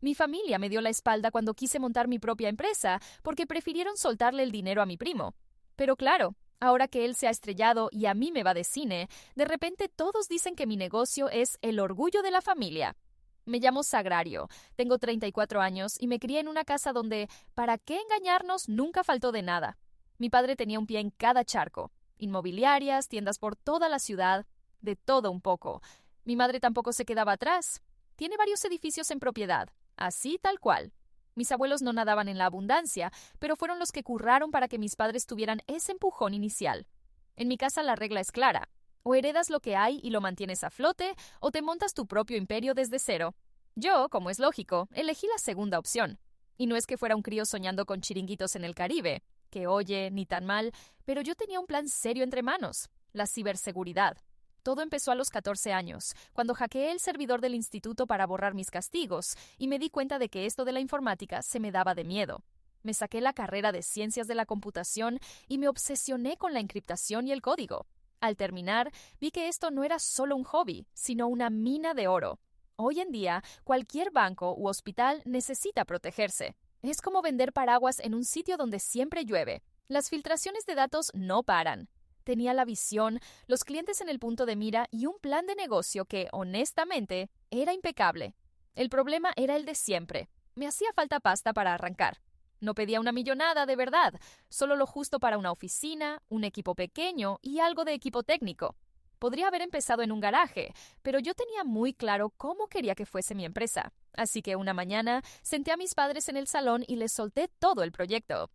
Mi familia me dio la espalda cuando quise montar mi propia empresa porque prefirieron soltarle el dinero a mi primo. Pero claro, ahora que él se ha estrellado y a mí me va de cine, de repente todos dicen que mi negocio es el orgullo de la familia. Me llamo Sagrario, tengo 34 años y me crié en una casa donde, ¿para qué engañarnos?, nunca faltó de nada. Mi padre tenía un pie en cada charco, inmobiliarias, tiendas por toda la ciudad, de todo un poco. Mi madre tampoco se quedaba atrás. Tiene varios edificios en propiedad, así tal cual. Mis abuelos no nadaban en la abundancia, pero fueron los que curraron para que mis padres tuvieran ese empujón inicial. En mi casa la regla es clara. O heredas lo que hay y lo mantienes a flote, o te montas tu propio imperio desde cero. Yo, como es lógico, elegí la segunda opción. Y no es que fuera un crío soñando con chiringuitos en el Caribe, que oye, ni tan mal, pero yo tenía un plan serio entre manos, la ciberseguridad. Todo empezó a los 14 años, cuando hackeé el servidor del instituto para borrar mis castigos, y me di cuenta de que esto de la informática se me daba de miedo. Me saqué la carrera de Ciencias de la Computación y me obsesioné con la encriptación y el código. Al terminar, vi que esto no era solo un hobby, sino una mina de oro. Hoy en día, cualquier banco u hospital necesita protegerse. Es como vender paraguas en un sitio donde siempre llueve. Las filtraciones de datos no paran. Tenía la visión, los clientes en el punto de mira y un plan de negocio que, honestamente, era impecable. El problema era el de siempre. Me hacía falta pasta para arrancar. No pedía una millonada de verdad, solo lo justo para una oficina, un equipo pequeño y algo de equipo técnico. Podría haber empezado en un garaje, pero yo tenía muy claro cómo quería que fuese mi empresa. Así que una mañana senté a mis padres en el salón y les solté todo el proyecto.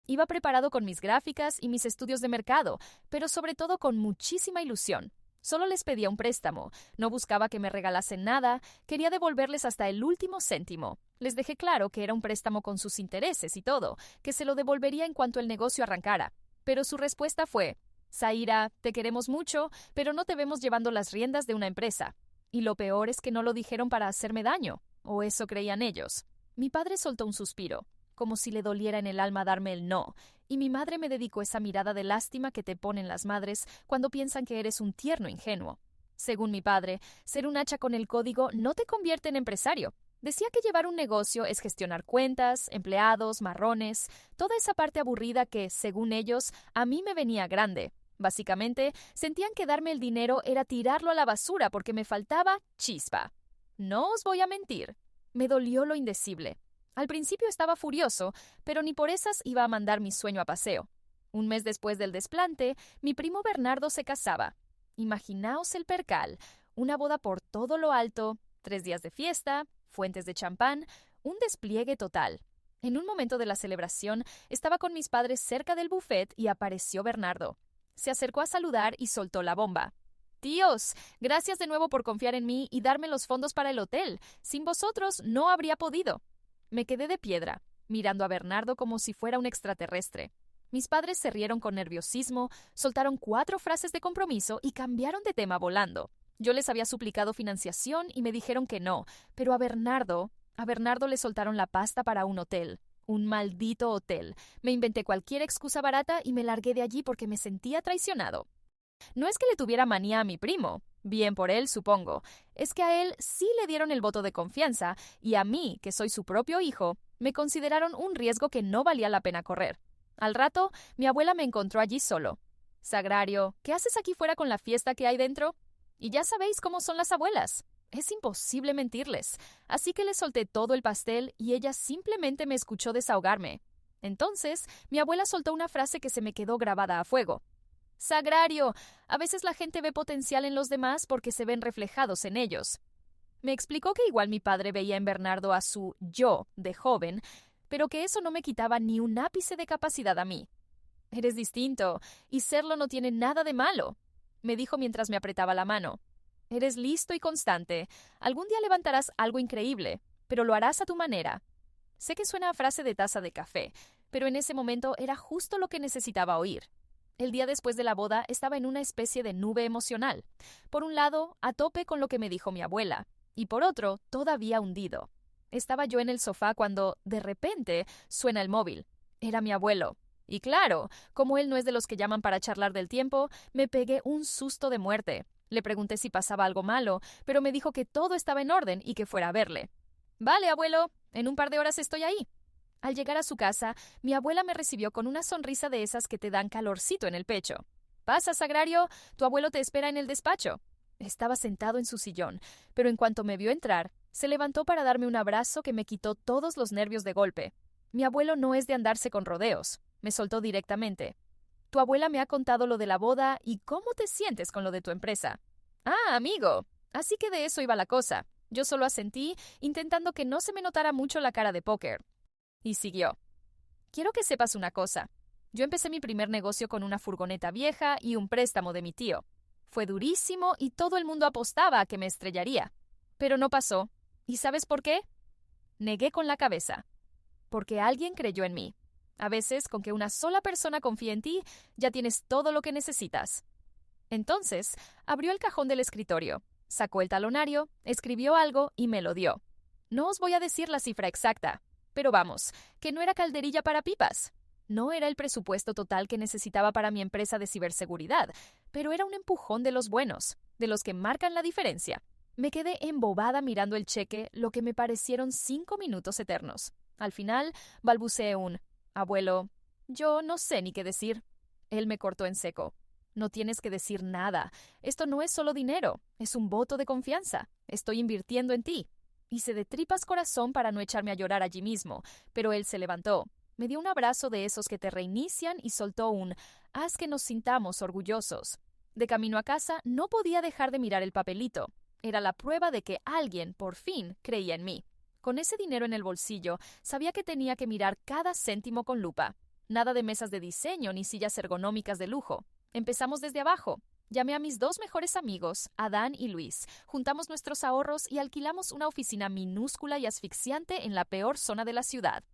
Iba preparado con mis gráficas y mis estudios de mercado, pero sobre todo con muchísima ilusión. Solo les pedía un préstamo, no buscaba que me regalasen nada, quería devolverles hasta el último céntimo. Les dejé claro que era un préstamo con sus intereses y todo, que se lo devolvería en cuanto el negocio arrancara. Pero su respuesta fue: Zaira, te queremos mucho, pero no te vemos llevando las riendas de una empresa. Y lo peor es que no lo dijeron para hacerme daño, o eso creían ellos. Mi padre soltó un suspiro, como si le doliera en el alma darme el no, y mi madre me dedicó esa mirada de lástima que te ponen las madres cuando piensan que eres un tierno ingenuo. Según mi padre, ser un hacha con el código no te convierte en empresario. Decía que llevar un negocio es gestionar cuentas, empleados, marrones, toda esa parte aburrida que, según ellos, a mí me venía grande. Básicamente, sentían que darme el dinero era tirarlo a la basura porque me faltaba chispa. No os voy a mentir, me dolió lo indecible. Al principio estaba furioso, pero ni por esas iba a mandar mi sueño a paseo. Un mes después del desplante, mi primo Bernardo se casaba. Imaginaos el percal, una boda por todo lo alto, 3 días de fiesta, fuentes de champán, un despliegue total. En un momento de la celebración, estaba con mis padres cerca del buffet y apareció Bernardo. Se acercó a saludar y soltó la bomba. Tíos, gracias de nuevo por confiar en mí y darme los fondos para el hotel. Sin vosotros no habría podido. Me quedé de piedra, mirando a Bernardo como si fuera un extraterrestre. Mis padres se rieron con nerviosismo, soltaron 4 frases de compromiso y cambiaron de tema volando. Yo les había suplicado financiación y me dijeron que no, pero a Bernardo le soltaron la pasta para un hotel. Un maldito hotel. Me inventé cualquier excusa barata y me largué de allí porque me sentía traicionado. No es que le tuviera manía a mi primo. Bien por él, supongo. Es que a él sí le dieron el voto de confianza y a mí, que soy su propio hijo, me consideraron un riesgo que no valía la pena correr. Al rato, mi abuela me encontró allí solo. Sagrario, ¿qué haces aquí fuera con la fiesta que hay dentro? Y ya sabéis cómo son las abuelas. Es imposible mentirles. Así que le solté todo el pastel y ella simplemente me escuchó desahogarme. Entonces, mi abuela soltó una frase que se me quedó grabada a fuego. Sagrario, a veces la gente ve potencial en los demás porque se ven reflejados en ellos. Me explicó que igual mi padre veía en Bernardo a su yo de joven, pero que eso no me quitaba ni un ápice de capacidad a mí. Eres distinto, y serlo no tiene nada de malo, me dijo mientras me apretaba la mano. Eres listo y constante. Algún día levantarás algo increíble, pero lo harás a tu manera. Sé que suena a frase de taza de café, pero en ese momento era justo lo que necesitaba oír. El día después de la boda estaba en una especie de nube emocional. Por un lado, a tope con lo que me dijo mi abuela, y por otro, todavía hundido. Estaba yo en el sofá cuando, de repente, suena el móvil. Era mi abuelo. Y claro, como él no es de los que llaman para charlar del tiempo, me pegué un susto de muerte. Le pregunté si pasaba algo malo, pero me dijo que todo estaba en orden y que fuera a verle. Vale, abuelo, en un par de horas estoy ahí. Al llegar a su casa, mi abuela me recibió con una sonrisa de esas que te dan calorcito en el pecho. Pasa, Sagrario, tu abuelo te espera en el despacho. Estaba sentado en su sillón, pero en cuanto me vio entrar, se levantó para darme un abrazo que me quitó todos los nervios de golpe. Mi abuelo no es de andarse con rodeos. Me soltó directamente. Tu abuela me ha contado lo de la boda y cómo te sientes con lo de tu empresa. Ah, amigo. Así que de eso iba la cosa. Yo solo asentí, intentando que no se me notara mucho la cara de póker. Y siguió. Quiero que sepas una cosa. Yo empecé mi primer negocio con una furgoneta vieja y un préstamo de mi tío. Fue durísimo y todo el mundo apostaba a que me estrellaría. Pero no pasó. ¿Y sabes por qué? Negué con la cabeza. Porque alguien creyó en mí. A veces, con que una sola persona confíe en ti, ya tienes todo lo que necesitas. Entonces, abrió el cajón del escritorio, sacó el talonario, escribió algo y me lo dio. No os voy a decir la cifra exacta, pero vamos, que no era calderilla para pipas. No era el presupuesto total que necesitaba para mi empresa de ciberseguridad, pero era un empujón de los buenos, de los que marcan la diferencia. Me quedé embobada mirando el cheque, lo que me parecieron 5 minutos eternos. Al final, balbuceé un «Abuelo, yo no sé ni qué decir». Él me cortó en seco. «No tienes que decir nada. Esto no es solo dinero, es un voto de confianza. Estoy invirtiendo en ti». Hice de tripas corazón para no echarme a llorar allí mismo, pero él se levantó. Me dio un abrazo de esos que te reinician y soltó un «Haz que nos sintamos orgullosos». De camino a casa, no podía dejar de mirar el papelito. Era la prueba de que alguien, por fin, creía en mí. Con ese dinero en el bolsillo, sabía que tenía que mirar cada céntimo con lupa. Nada de mesas de diseño ni sillas ergonómicas de lujo. Empezamos desde abajo. Llamé a mis 2 mejores amigos, Adán y Luis. Juntamos nuestros ahorros y alquilamos una oficina minúscula y asfixiante en la peor zona de la ciudad.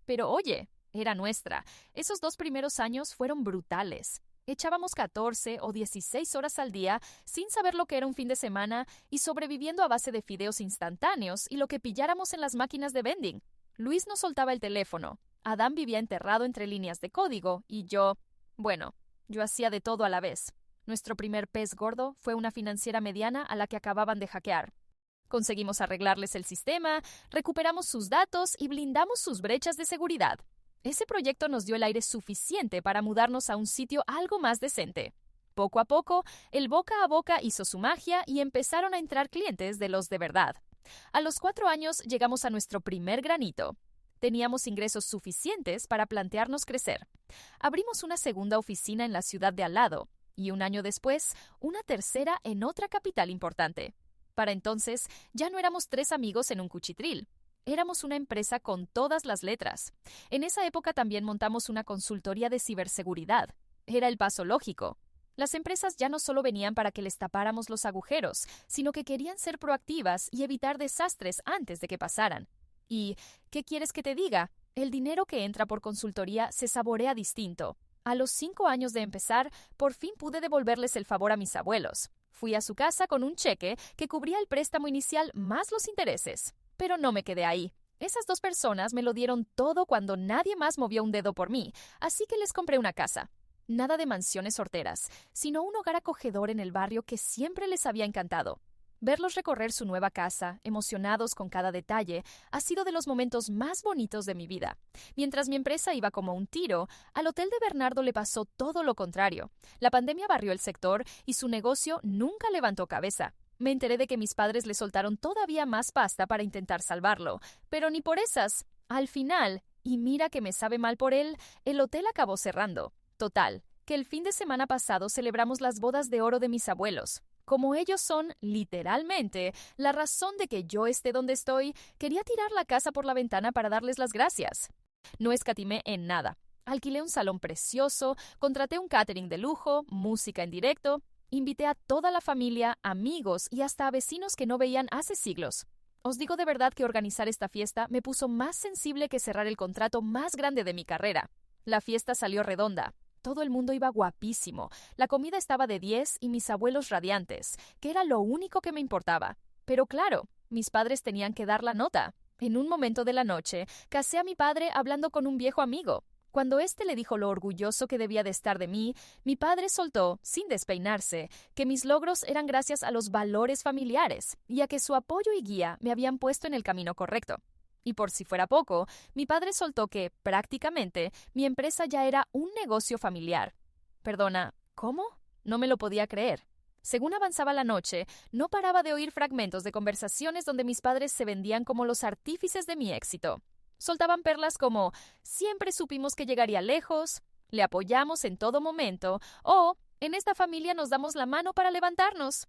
Pero oye, era nuestra. Esos 2 primeros años fueron brutales. Echábamos 14 o 16 horas al día sin saber lo que era un fin de semana y sobreviviendo a base de fideos instantáneos y lo que pilláramos en las máquinas de vending. Luis no soltaba el teléfono. Adán vivía enterrado entre líneas de código y yo hacía de todo a la vez. Nuestro primer pez gordo fue una financiera mediana a la que acababan de hackear. Conseguimos arreglarles el sistema, recuperamos sus datos y blindamos sus brechas de seguridad. Ese proyecto nos dio el aire suficiente para mudarnos a un sitio algo más decente. Poco a poco, el boca a boca hizo su magia y empezaron a entrar clientes de los de verdad. A los 4 años llegamos a nuestro primer granito. Teníamos ingresos suficientes para plantearnos crecer. Abrimos una segunda oficina en la ciudad de al lado y un año después, una tercera en otra capital importante. Para entonces, ya no éramos 3 amigos en un cuchitril. Éramos una empresa con todas las letras. En esa época también montamos una consultoría de ciberseguridad. Era el paso lógico. Las empresas ya no solo venían para que les tapáramos los agujeros, sino que querían ser proactivas y evitar desastres antes de que pasaran. Y, ¿qué quieres que te diga? El dinero que entra por consultoría se saborea distinto. A los 5 años de empezar, por fin pude devolverles el favor a mis abuelos. Fui a su casa con un cheque que cubría el préstamo inicial más los intereses. Pero no me quedé ahí. Esas 2 personas me lo dieron todo cuando nadie más movió un dedo por mí, así que les compré una casa. Nada de mansiones horteras, sino un hogar acogedor en el barrio que siempre les había encantado. Verlos recorrer su nueva casa, emocionados con cada detalle, ha sido de los momentos más bonitos de mi vida. Mientras mi empresa iba como un tiro, al hotel de Bernardo le pasó todo lo contrario. La pandemia barrió el sector y su negocio nunca levantó cabeza. Me enteré de que mis padres le soltaron todavía más pasta para intentar salvarlo, pero ni por esas. Al final, y mira que me sabe mal por él, el hotel acabó cerrando. Total, que el fin de semana pasado celebramos las bodas de oro de mis abuelos. Como ellos son, literalmente, la razón de que yo esté donde estoy, quería tirar la casa por la ventana para darles las gracias. No escatimé en nada. Alquilé un salón precioso, contraté un catering de lujo, música en directo. Invité a toda la familia, amigos y hasta a vecinos que no veían hace siglos. Os digo de verdad que organizar esta fiesta me puso más sensible que cerrar el contrato más grande de mi carrera. La fiesta salió redonda. Todo el mundo iba guapísimo. La comida estaba de 10 y mis abuelos radiantes, que era lo único que me importaba. Pero claro, mis padres tenían que dar la nota. En un momento de la noche, casé a mi padre hablando con un viejo amigo. Cuando éste le dijo lo orgulloso que debía de estar de mí, mi padre soltó, sin despeinarse, que mis logros eran gracias a los valores familiares y a que su apoyo y guía me habían puesto en el camino correcto. Y por si fuera poco, mi padre soltó que, prácticamente, mi empresa ya era un negocio familiar. Perdona, ¿cómo? No me lo podía creer. Según avanzaba la noche, no paraba de oír fragmentos de conversaciones donde mis padres se vendían como los artífices de mi éxito. Soltaban perlas como «siempre supimos que llegaría lejos», «le apoyamos en todo momento» o «en esta familia nos damos la mano para levantarnos».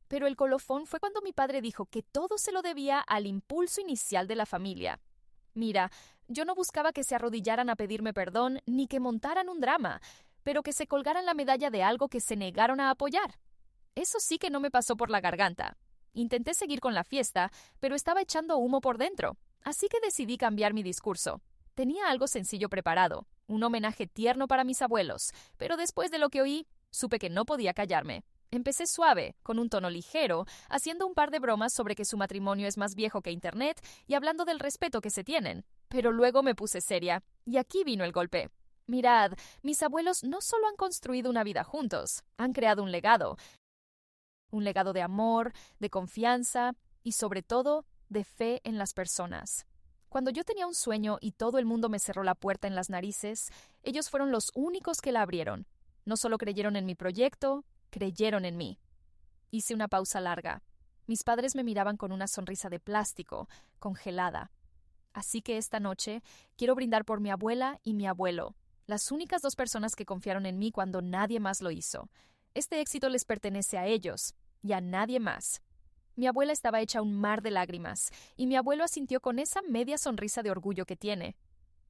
Pero el colofón fue cuando mi padre dijo que todo se lo debía al impulso inicial de la familia. Mira, yo no buscaba que se arrodillaran a pedirme perdón ni que montaran un drama, pero que se colgaran la medalla de algo que se negaron a apoyar. Eso sí que no me pasó por la garganta. Intenté seguir con la fiesta, pero estaba echando humo por dentro, así que decidí cambiar mi discurso. Tenía algo sencillo preparado, un homenaje tierno para mis abuelos, pero después de lo que oí, supe que no podía callarme. Empecé suave, con un tono ligero, haciendo un par de bromas sobre que su matrimonio es más viejo que Internet y hablando del respeto que se tienen. Pero luego me puse seria, y aquí vino el golpe. Mirad, mis abuelos no solo han construido una vida juntos, han creado un legado de amor, de confianza y, sobre todo, de fe en las personas. Cuando yo tenía un sueño y todo el mundo me cerró la puerta en las narices, ellos fueron los únicos que la abrieron. No solo creyeron en mi proyecto, creyeron en mí. Hice una pausa larga. Mis padres me miraban con una sonrisa de plástico, congelada. Así que esta noche quiero brindar por mi abuela y mi abuelo, las únicas dos personas que confiaron en mí cuando nadie más lo hizo. Este éxito les pertenece a ellos y a nadie más. Mi abuela estaba hecha un mar de lágrimas, y mi abuelo asintió con esa media sonrisa de orgullo que tiene.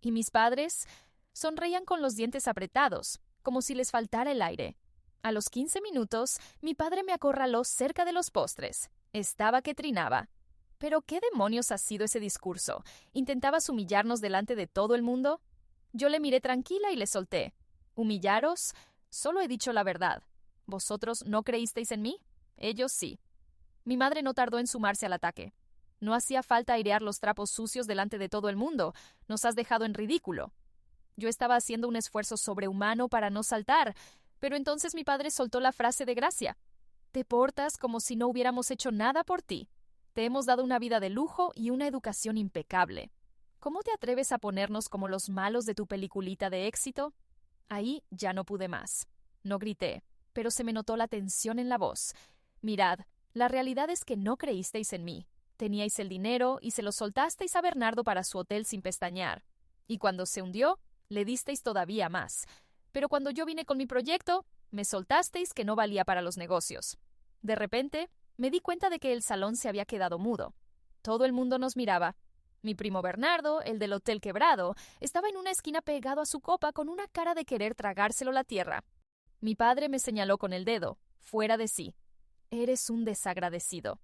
Y mis padres sonreían con los dientes apretados, como si les faltara el aire. A los 15 minutos, mi padre me acorraló cerca de los postres. Estaba que trinaba. ¿Pero qué demonios ha sido ese discurso? ¿Intentabas humillarnos delante de todo el mundo? Yo le miré tranquila y le solté. ¿Humillaros? Solo he dicho la verdad. ¿Vosotros no creísteis en mí? Ellos sí. Mi madre no tardó en sumarse al ataque. No hacía falta airear los trapos sucios delante de todo el mundo. Nos has dejado en ridículo. Yo estaba haciendo un esfuerzo sobrehumano para no saltar, pero entonces mi padre soltó la frase de gracia. Te portas como si no hubiéramos hecho nada por ti. Te hemos dado una vida de lujo y una educación impecable. ¿Cómo te atreves a ponernos como los malos de tu peliculita de éxito? Ahí ya no pude más. No grité, pero se me notó la tensión en la voz. Mirad, la realidad es que no creísteis en mí. Teníais el dinero y se lo soltasteis a Bernardo para su hotel sin pestañear. Y cuando se hundió, le disteis todavía más. Pero cuando yo vine con mi proyecto, me soltasteis que no valía para los negocios. De repente, me di cuenta de que el salón se había quedado mudo. Todo el mundo nos miraba. Mi primo Bernardo, el del hotel quebrado, estaba en una esquina pegado a su copa con una cara de querer tragárselo la tierra. Mi padre me señaló con el dedo, fuera de sí. Eres un desagradecido.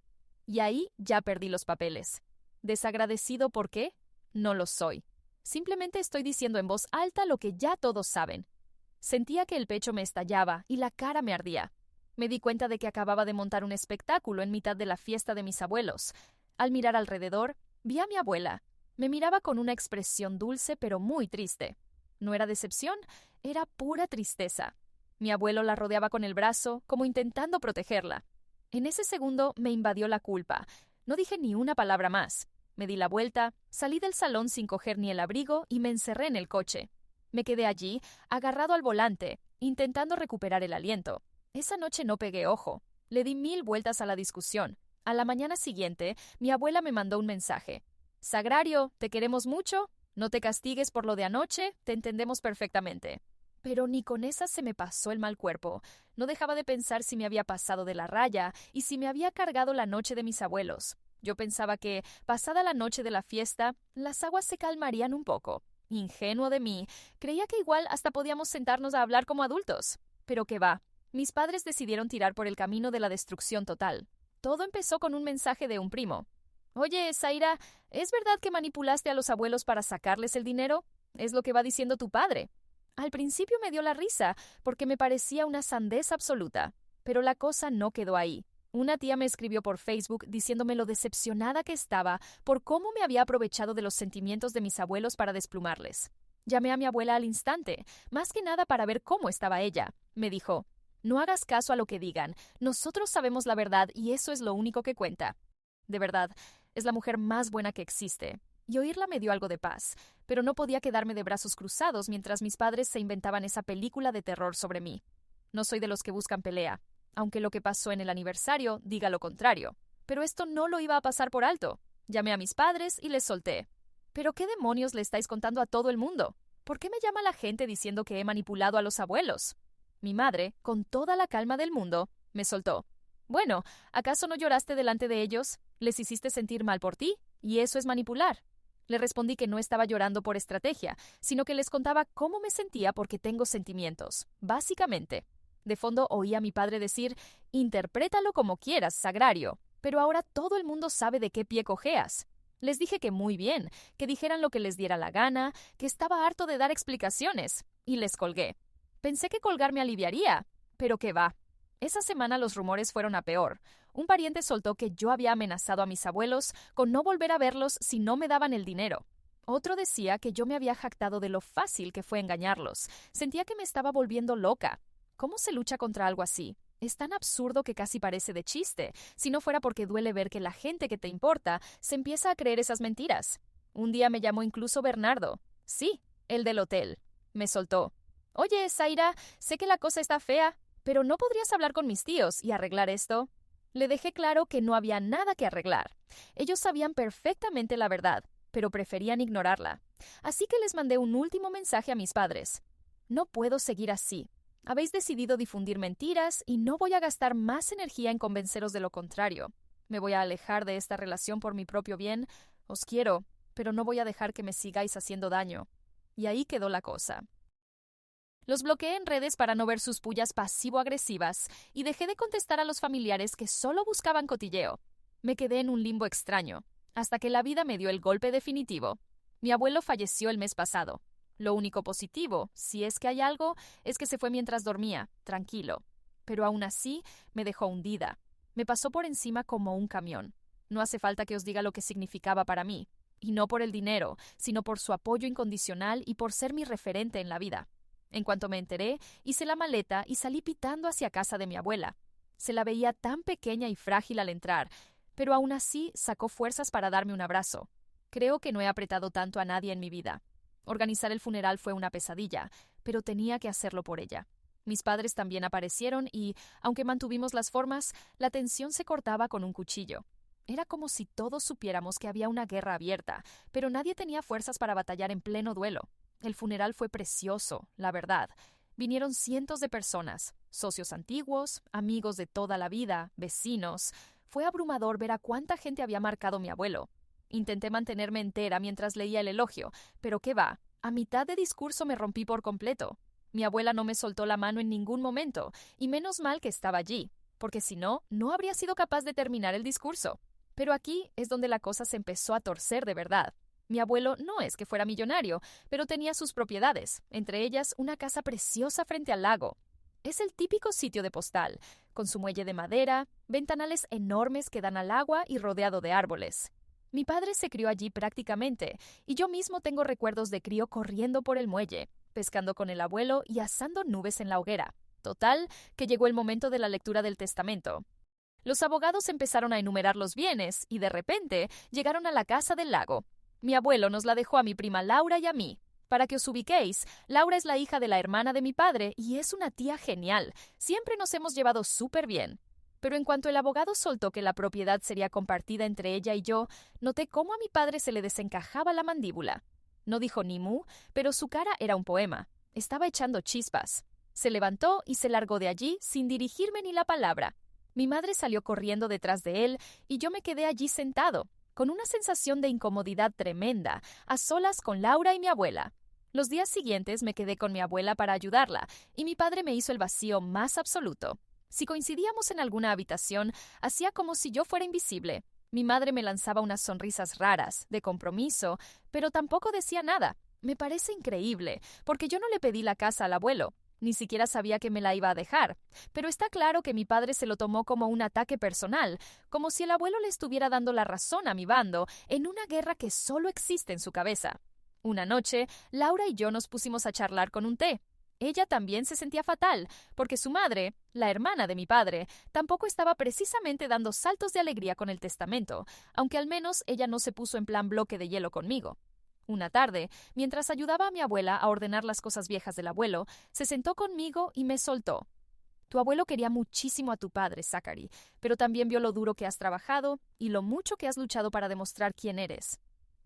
Y ahí ya perdí los papeles. ¿Desagradecido por qué? No lo soy. Simplemente estoy diciendo en voz alta lo que ya todos saben. Sentía que el pecho me estallaba y la cara me ardía. Me di cuenta de que acababa de montar un espectáculo en mitad de la fiesta de mis abuelos. Al mirar alrededor, vi a mi abuela. Me miraba con una expresión dulce pero muy triste. No era decepción, era pura tristeza. Mi abuelo la rodeaba con el brazo, como intentando protegerla. En ese segundo me invadió la culpa. No dije ni una palabra más. Me di la vuelta, salí del salón sin coger ni el abrigo y me encerré en el coche. Me quedé allí, agarrado al volante, intentando recuperar el aliento. Esa noche no pegué ojo. Le di 1000 vueltas a la discusión. A la mañana siguiente, mi abuela me mandó un mensaje. «Sagrario, te queremos mucho. No te castigues por lo de anoche. Te entendemos perfectamente». Pero ni con esa se me pasó el mal cuerpo. No dejaba de pensar si me había pasado de la raya y si me había cargado la noche de mis abuelos. Yo pensaba que, pasada la noche de la fiesta, las aguas se calmarían un poco. Ingenuo de mí, creía que igual hasta podíamos sentarnos a hablar como adultos. Pero qué va, mis padres decidieron tirar por el camino de la destrucción total. Todo empezó con un mensaje de un primo. «Oye, Zaira, ¿es verdad que manipulaste a los abuelos para sacarles el dinero? Es lo que va diciendo tu padre». Al principio me dio la risa, porque me parecía una sandez absoluta. Pero la cosa no quedó ahí. Una tía me escribió por Facebook diciéndome lo decepcionada que estaba por cómo me había aprovechado de los sentimientos de mis abuelos para desplumarles. Llamé a mi abuela al instante, más que nada para ver cómo estaba ella. Me dijo, no hagas caso a lo que digan, nosotros sabemos la verdad y eso es lo único que cuenta. De verdad, es la mujer más buena que existe. Y oírla me dio algo de paz, pero no podía quedarme de brazos cruzados mientras mis padres se inventaban esa película de terror sobre mí. No soy de los que buscan pelea, aunque lo que pasó en el aniversario diga lo contrario. Pero esto no lo iba a pasar por alto. Llamé a mis padres y les solté. ¿Pero qué demonios le estáis contando a todo el mundo? ¿Por qué me llama la gente diciendo que he manipulado a los abuelos? Mi madre, con toda la calma del mundo, me soltó. Bueno, ¿acaso no lloraste delante de ellos? ¿Les hiciste sentir mal por ti? Y eso es manipular. Le respondí que no estaba llorando por estrategia, sino que les contaba cómo me sentía porque tengo sentimientos, básicamente. De fondo oí a mi padre decir, interprétalo como quieras, Sagrario, pero ahora todo el mundo sabe de qué pie cojeas. Les dije que muy bien, que dijeran lo que les diera la gana, que estaba harto de dar explicaciones, y les colgué. Pensé que colgar me aliviaría, pero qué va. Esa semana los rumores fueron a peor. Un pariente soltó que yo había amenazado a mis abuelos con no volver a verlos si no me daban el dinero. Otro decía que yo me había jactado de lo fácil que fue engañarlos. Sentía que me estaba volviendo loca. ¿Cómo se lucha contra algo así? Es tan absurdo que casi parece de chiste, si no fuera porque duele ver que la gente que te importa se empieza a creer esas mentiras. Un día me llamó incluso Bernardo. Sí, el del hotel. Me soltó. Oye, Zaira, sé que la cosa está fea, pero ¿no podrías hablar con mis tíos y arreglar esto? Le dejé claro que no había nada que arreglar. Ellos sabían perfectamente la verdad, pero preferían ignorarla. Así que les mandé un último mensaje a mis padres. No puedo seguir así. Habéis decidido difundir mentiras y no voy a gastar más energía en convenceros de lo contrario. Me voy a alejar de esta relación por mi propio bien. Os quiero, pero no voy a dejar que me sigáis haciendo daño. Y ahí quedó la cosa. Los bloqueé en redes para no ver sus pullas pasivo-agresivas y dejé de contestar a los familiares que solo buscaban cotilleo. Me quedé en un limbo extraño, hasta que la vida me dio el golpe definitivo. Mi abuelo falleció el mes pasado. Lo único positivo, si es que hay algo, es que se fue mientras dormía, tranquilo. Pero aún así me dejó hundida. Me pasó por encima como un camión. No hace falta que os diga lo que significaba para mí. Y no por el dinero, sino por su apoyo incondicional y por ser mi referente en la vida. En cuanto me enteré, hice la maleta y salí pitando hacia casa de mi abuela. Se la veía tan pequeña y frágil al entrar, pero aún así sacó fuerzas para darme un abrazo. Creo que no he apretado tanto a nadie en mi vida. Organizar el funeral fue una pesadilla, pero tenía que hacerlo por ella. Mis padres también aparecieron y, aunque mantuvimos las formas, la tensión se cortaba con un cuchillo. Era como si todos supiéramos que había una guerra abierta, pero nadie tenía fuerzas para batallar en pleno duelo. El funeral fue precioso, la verdad. Vinieron cientos de personas, socios antiguos, amigos de toda la vida, vecinos. Fue abrumador ver a cuánta gente había marcado mi abuelo. Intenté mantenerme entera mientras leía el elogio, pero qué va, a mitad de discurso me rompí por completo. Mi abuela no me soltó la mano en ningún momento, y menos mal que estaba allí, porque si no, no habría sido capaz de terminar el discurso. Pero aquí es donde la cosa se empezó a torcer de verdad. Mi abuelo no es que fuera millonario, pero tenía sus propiedades, entre ellas una casa preciosa frente al lago. Es el típico sitio de postal, con su muelle de madera, ventanales enormes que dan al agua y rodeado de árboles. Mi padre se crió allí prácticamente, y yo mismo tengo recuerdos de crío corriendo por el muelle, pescando con el abuelo y asando nubes en la hoguera. Total, que llegó el momento de la lectura del testamento. Los abogados empezaron a enumerar los bienes y de repente llegaron a la casa del lago. Mi abuelo nos la dejó a mi prima Laura y a mí. Para que os ubiquéis, Laura es la hija de la hermana de mi padre y es una tía genial. Siempre nos hemos llevado súper bien. Pero en cuanto el abogado soltó que la propiedad sería compartida entre ella y yo, noté cómo a mi padre se le desencajaba la mandíbula. No dijo ni mu, pero su cara era un poema. Estaba echando chispas. Se levantó y se largó de allí sin dirigirme ni la palabra. Mi madre salió corriendo detrás de él y yo me quedé allí sentado, con una sensación de incomodidad tremenda, a solas con Laura y mi abuela. Los días siguientes me quedé con mi abuela para ayudarla, y mi padre me hizo el vacío más absoluto. Si coincidíamos en alguna habitación, hacía como si yo fuera invisible. Mi madre me lanzaba unas sonrisas raras, de compromiso, pero tampoco decía nada. Me parece increíble, porque yo no le pedí la casa al abuelo. Ni siquiera sabía que me la iba a dejar, pero está claro que mi padre se lo tomó como un ataque personal, como si el abuelo le estuviera dando la razón a mi bando en una guerra que solo existe en su cabeza. Una noche, Laura y yo nos pusimos a charlar con un té. Ella también se sentía fatal, porque su madre, la hermana de mi padre, tampoco estaba precisamente dando saltos de alegría con el testamento, aunque al menos ella no se puso en plan bloque de hielo conmigo. Una tarde, mientras ayudaba a mi abuela a ordenar las cosas viejas del abuelo, se sentó conmigo y me soltó. Tu abuelo quería muchísimo a tu padre, Zachary, pero también vio lo duro que has trabajado y lo mucho que has luchado para demostrar quién eres.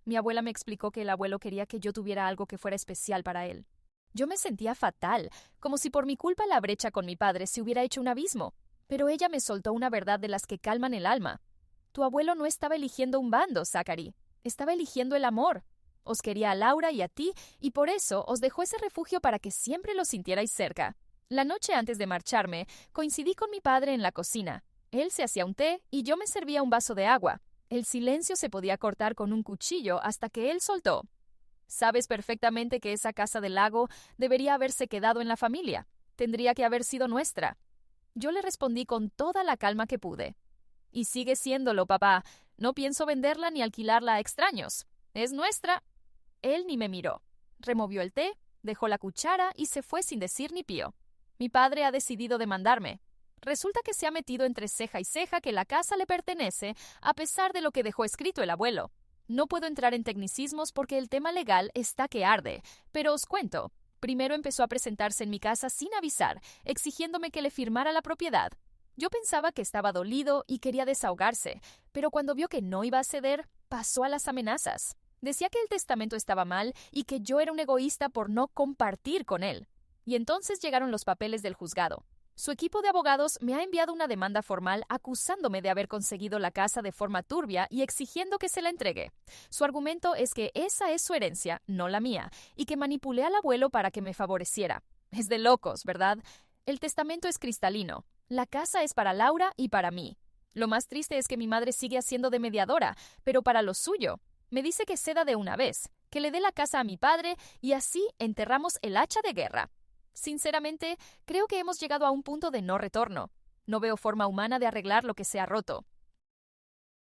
Mi abuela me explicó que el abuelo quería que yo tuviera algo que fuera especial para él. Yo me sentía fatal, como si por mi culpa la brecha con mi padre se hubiera hecho un abismo, pero ella me soltó una verdad de las que calman el alma. Tu abuelo no estaba eligiendo un bando, Zachary, estaba eligiendo el amor. Os quería a Laura y a ti, y por eso os dejó ese refugio para que siempre lo sintierais cerca. La noche antes de marcharme, coincidí con mi padre en la cocina. Él se hacía un té y yo me servía un vaso de agua. El silencio se podía cortar con un cuchillo hasta que él soltó. Sabes perfectamente que esa casa del lago debería haberse quedado en la familia. Tendría que haber sido nuestra. Yo le respondí con toda la calma que pude. Y sigue siéndolo, papá. No pienso venderla ni alquilarla a extraños. Es nuestra. Él ni me miró. Removió el té, dejó la cuchara y se fue sin decir ni pío. Mi padre ha decidido demandarme. Resulta que se ha metido entre ceja y ceja que la casa le pertenece, a pesar de lo que dejó escrito el abuelo. No puedo entrar en tecnicismos porque el tema legal está que arde, pero os cuento. Primero empezó a presentarse en mi casa sin avisar, exigiéndome que le firmara la propiedad. Yo pensaba que estaba dolido y quería desahogarse, pero cuando vio que no iba a ceder, pasó a las amenazas. Decía que el testamento estaba mal y que yo era un egoísta por no compartir con él. Y entonces llegaron los papeles del juzgado. Su equipo de abogados me ha enviado una demanda formal acusándome de haber conseguido la casa de forma turbia y exigiendo que se la entregue. Su argumento es que esa es su herencia, no la mía, y que manipulé al abuelo para que me favoreciera. Es de locos, ¿verdad? El testamento es cristalino. La casa es para Laura y para mí. Lo más triste es que mi madre sigue haciendo de mediadora, pero para lo suyo. Me dice que ceda de una vez, que le dé la casa a mi padre y así enterramos el hacha de guerra. Sinceramente, creo que hemos llegado a un punto de no retorno. No veo forma humana de arreglar lo que se ha roto.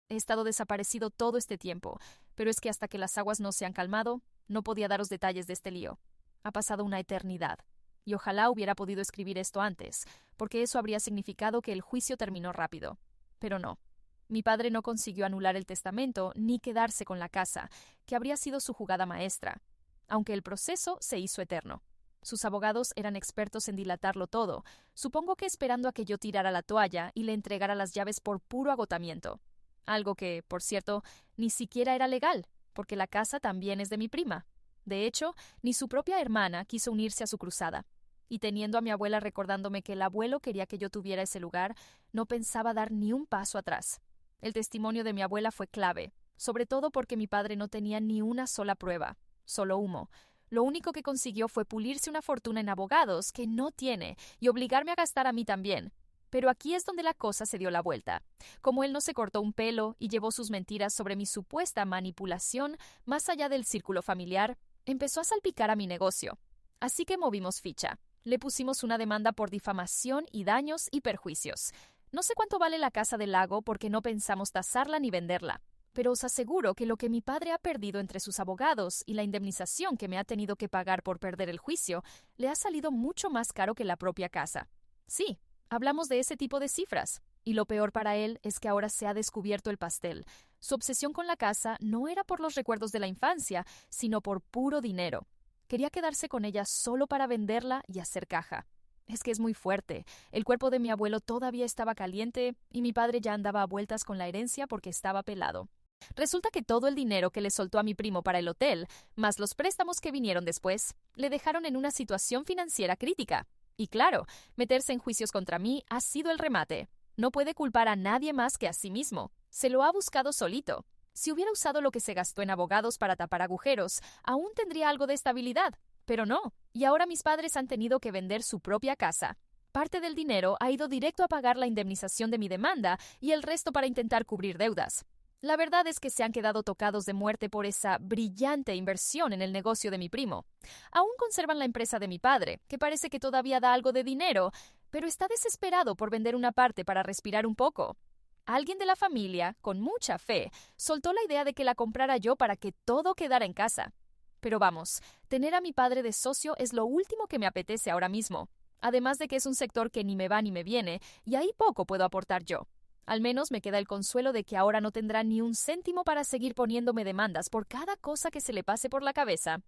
He estado desaparecido todo este tiempo, pero es que hasta que las aguas no se han calmado, no podía daros detalles de este lío. Ha pasado una eternidad, y ojalá hubiera podido escribir esto antes, porque eso habría significado que el juicio terminó rápido. Pero no. Mi padre no consiguió anular el testamento ni quedarse con la casa, que habría sido su jugada maestra, aunque el proceso se hizo eterno. Sus abogados eran expertos en dilatarlo todo, supongo que esperando a que yo tirara la toalla y le entregara las llaves por puro agotamiento. Algo que, por cierto, ni siquiera era legal, porque la casa también es de mi prima. De hecho, ni su propia hermana quiso unirse a su cruzada. Y teniendo a mi abuela recordándome que el abuelo quería que yo tuviera ese lugar, no pensaba dar ni un paso atrás. El testimonio de mi abuela fue clave, sobre todo porque mi padre no tenía ni una sola prueba, solo humo. Lo único que consiguió fue pulirse una fortuna en abogados que no tiene y obligarme a gastar a mí también. Pero aquí es donde la cosa se dio la vuelta. Como él no se cortó un pelo y llevó sus mentiras sobre mi supuesta manipulación más allá del círculo familiar, empezó a salpicar a mi negocio. Así que movimos ficha. Le pusimos una demanda por difamación y daños y perjuicios. No sé cuánto vale la casa del lago porque no pensamos tasarla ni venderla. Pero os aseguro que lo que mi padre ha perdido entre sus abogados y la indemnización que me ha tenido que pagar por perder el juicio le ha salido mucho más caro que la propia casa. Sí, hablamos de ese tipo de cifras. Y lo peor para él es que ahora se ha descubierto el pastel. Su obsesión con la casa no era por los recuerdos de la infancia, sino por puro dinero. Quería quedarse con ella solo para venderla y hacer caja. Es que es muy fuerte. El cuerpo de mi abuelo todavía estaba caliente y mi padre ya andaba a vueltas con la herencia porque estaba pelado. Resulta que todo el dinero que le soltó a mi primo para el hotel, más los préstamos que vinieron después, le dejaron en una situación financiera crítica. Y claro, meterse en juicios contra mí ha sido el remate. No puede culpar a nadie más que a sí mismo. Se lo ha buscado solito. Si hubiera usado lo que se gastó en abogados para tapar agujeros, aún tendría algo de estabilidad. Pero no, y ahora mis padres han tenido que vender su propia casa. Parte del dinero ha ido directo a pagar la indemnización de mi demanda y el resto para intentar cubrir deudas. La verdad es que se han quedado tocados de muerte por esa brillante inversión en el negocio de mi primo. Aún conservan la empresa de mi padre, que parece que todavía da algo de dinero, pero está desesperado por vender una parte para respirar un poco. Alguien de la familia, con mucha fe, soltó la idea de que la comprara yo para que todo quedara en casa. Pero vamos, tener a mi padre de socio es lo último que me apetece ahora mismo. Además de que es un sector que ni me va ni me viene, y ahí poco puedo aportar yo. Al menos me queda el consuelo de que ahora no tendrá ni un céntimo para seguir poniéndome demandas por cada cosa que se le pase por la cabeza.